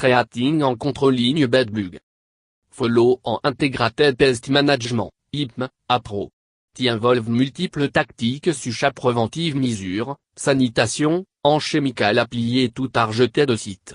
Treating en contre-ligne bedbug. Follow en Integrated Pest Management, IPM, APRO. Qui involve multiples tactiques sur préventive mesure, sanitation, en chemical applié tout arjeté de site.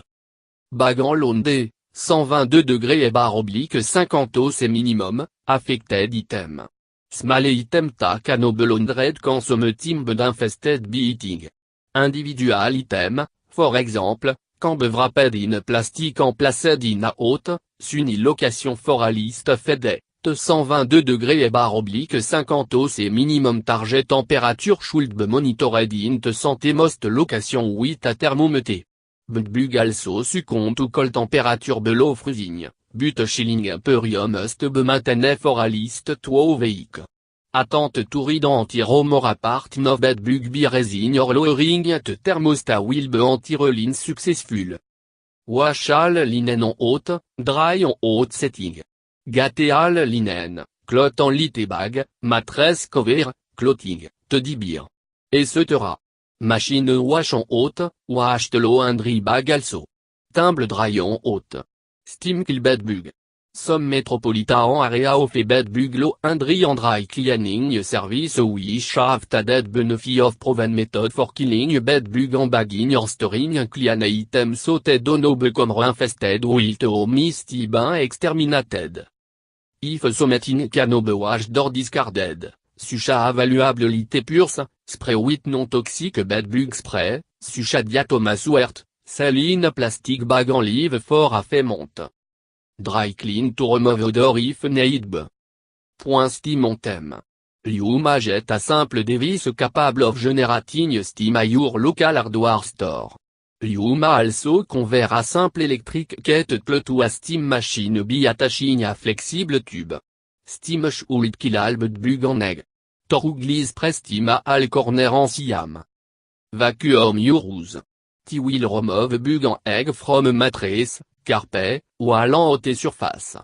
Bag en londé, 122 degrés et /50 c'est minimum, affected item. Small item ta canobelondred consomme timbe d'infested beating. Individual item, for exemple, cambe wrapped in plastique en placed in a haute, suni location for a list fed. 122 degrés et /50 c'est minimum target température should be monitored in santé most location with a thermometer. Bedbug also succomb to cold temperature below freezing, but chilling imperium must be maintained for a list 12 week. Attente to read anti-rumor apart no bedbug be raising or lowering at thermostat will be anti-relin successful. Wash all linen on hot, dry on hot setting. Gâté all linen, cloth en lit et bag, mattress cover, clothing, teddy bear. Etc. Machine wash en haute, wash the laundry bag also. Timbre dry en haute. Steam kill bedbug. Some metropolitan area of a bedbug laundry and dry cleaning service which have added benefit of proven method for killing bedbug en bagging or storing clean items so they don't become infested with or misty bin exterminated. If something can be washed or discarded, such a valuable lite purse, spray with non-toxic bedbug spray, such a diatomaceous wort, saline plastic bag en live for a ferment. Dry clean to remove odor if need be. Steam on thème. You maget a simple device capable of generating steam at your local hardware store. You may also convert a simple electric kettle to a steam machine by attaching a flexible tube. Steam should kill all bedbug en egg. Toruglis press steam a all corner en siam. Vacuum your use. Ti will remove bug en egg from mattress, carpet, ou allant haute surface.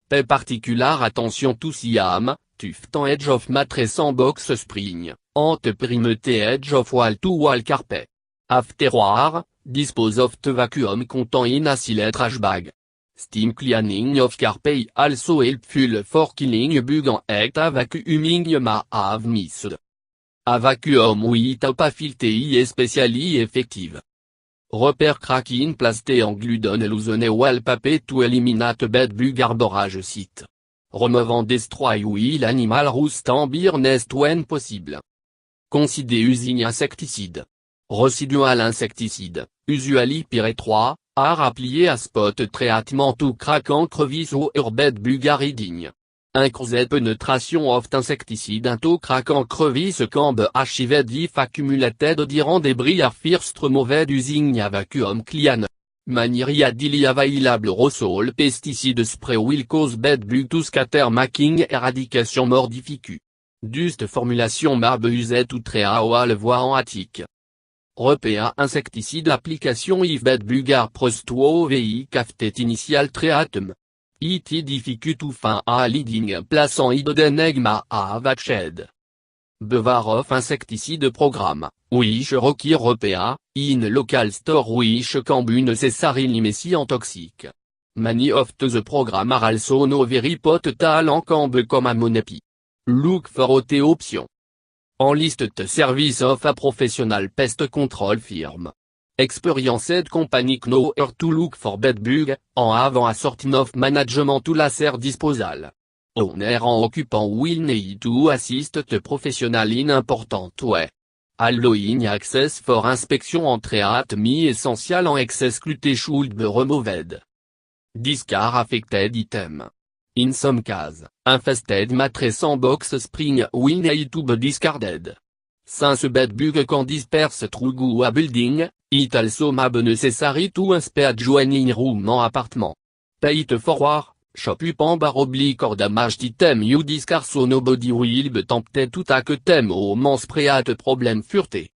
Pay particular attention to siam, tuft en edge of mattress en box spring, ante perimeter edge of wall to wall carpet. Afterward, dispose of the vacuum content in a silent trash bag. Steam cleaning of carpet also helpful for killing bug en egg a vacuuming ma have missed. A vacuum with a filthy especially effective. Repère cracking plasté en gludon loosen wallpaper to eliminate bedbug arborage site. Remove and destroy will animal roost en beer nest when possible. Consider using insecticide. Residual insecticide, usually pyrethroid, are applié à spot treatment to crack en crevice ou bedbug a reading. Increased penetration of insecticide into crack en crevice can be achieved if accumulated durant debris are first removed using a vacuum cleaner. Readily available aerosol pesticide spray will cause bedbug to scatter making eradication more difficult. Dust formulation may be used to treat all voie en attic. Repère insecticide application if bedbug are pressed to week after initial treatment. It is difficult to find a leading place on hidden egg may have hatched. Beware of insecticide program, which require repère, in local store which can be necessarily messy and toxic. Many of the program are also no very potential and can become a monepi. Look for OT option. En list the service of a professional pest control firm. Experienced company know where to look for bedbug, en avant a sorting of management to laser disposal. Owner en occupant will need to assist the professional in important way. Allowing access for inspection en treat me essential en excess clute should be removed. Discard affected item. In some case, infested mattress en box spring will need to be discarded. Since bedbug can disperse through a building, it also may be necessary to inspect adjoining room en apartment. Pay it forward, shop up en / or damaged item you discard so nobody will be tempted to take them au moment spray at problem furté.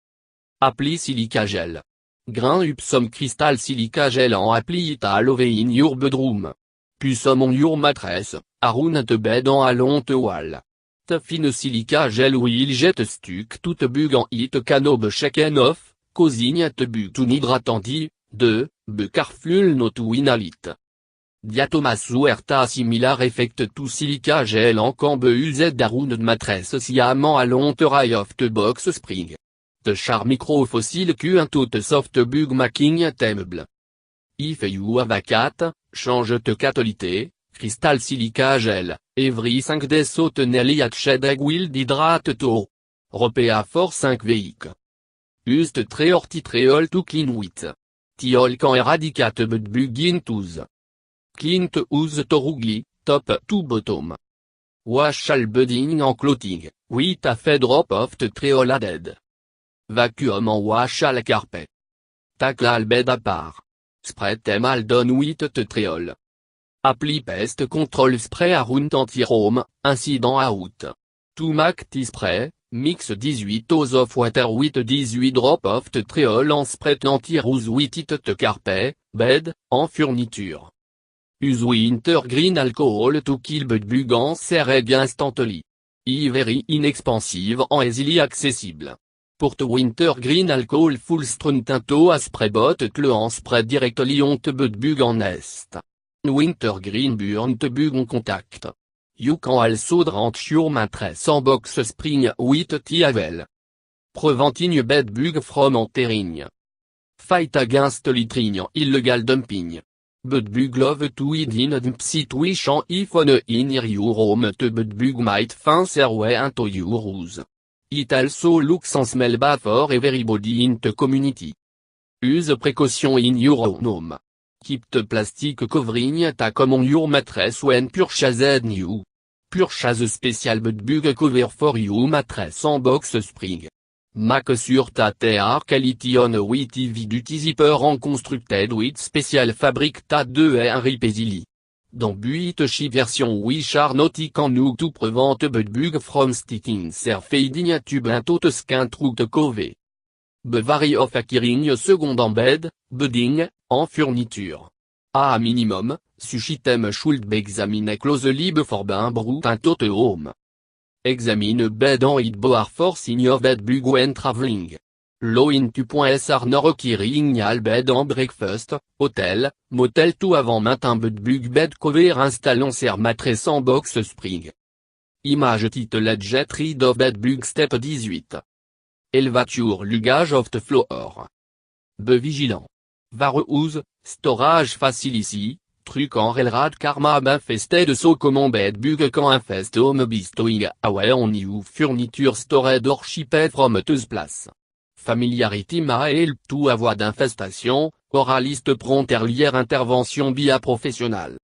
Apply silica gel. Grind up some crystal silica gel en apply it all over in your bedroom. Puis some on your mattress, around the bed en along the wall. Fine silica gel will jet stuck to the bug en it can be shaken off, causing the bug to hydratanti, 2. Becarflul notuinalit. Diatomas huerta similar effect to silica gel en cambe uz darun de matresse siaman à lonterai of the box spring. The char microfossile q un tout soft bug making temble. If you avacat, change te catolité, cristal silica gel, every 5D saute nelly at shed egg will d'hydrate to. Ropea for 5 veik. Ust treortitreol to clean with. Tiol can eradicate but bugin touz. Clint use torugli, top to bottom. Wash shall budding en clothing, with a fed drop of the treol added. Vacuum en wash al carpet. Tacle al bed à part. Spread them al done with the treol. Apply pest control spray around anti-rome, incident out. To make the spray, mix 18 oz of water with 18 drop of the treol en spray anti-rose with it the carpet, bed, en furniture. Use wintergreen alcohol to kill bedbug en serreg instantly. Very inexpensive en easily accessible. Pour the wintergreen alcohol full struntinto a spray bot tle en spray directly on te bedbug en nest. Wintergreen burn te bug en contact. You can also drench your mattress en box spring with towel. Preventing bedbug from entering. Fight against littering illegal dumping. Bedbug love to hide in a situation if one in your home the bedbug might find their way into your house. It also looks and smell bad for everybody in the community. Use precaution in your own home. Keep the plastic covering tack on your mattress when purchased new. Purchase special bedbug cover for your mattress en box spring. Make sure that they are quality on with duty zipper en constructed with special fabric that de rip easily. Dans Buitoshi version which are not can to prevent bedbug from sticking their fading tube into the skin through the cove. Vary of acquiring second en bed, bedding, en furniture. A minimum, such item should be examined closely before being brought into the home. Examine bed en it boar for sign of bedbug when traveling. Low into points are not requiring al bed en breakfast, hotel, motel tout avant matin bedbug bed cover installant ser mattress en box spring. Image titled Get rid of bedbug step 18. Elevature luggage of the floor. Be vigilant. Vareuse, storage facility, truc en relrad karma infested so common bedbug can infest home bestowing away on you furniture stored or shipped from this place. Familiarity may help to avoid infestation, or a list prompt earlier intervention via professional.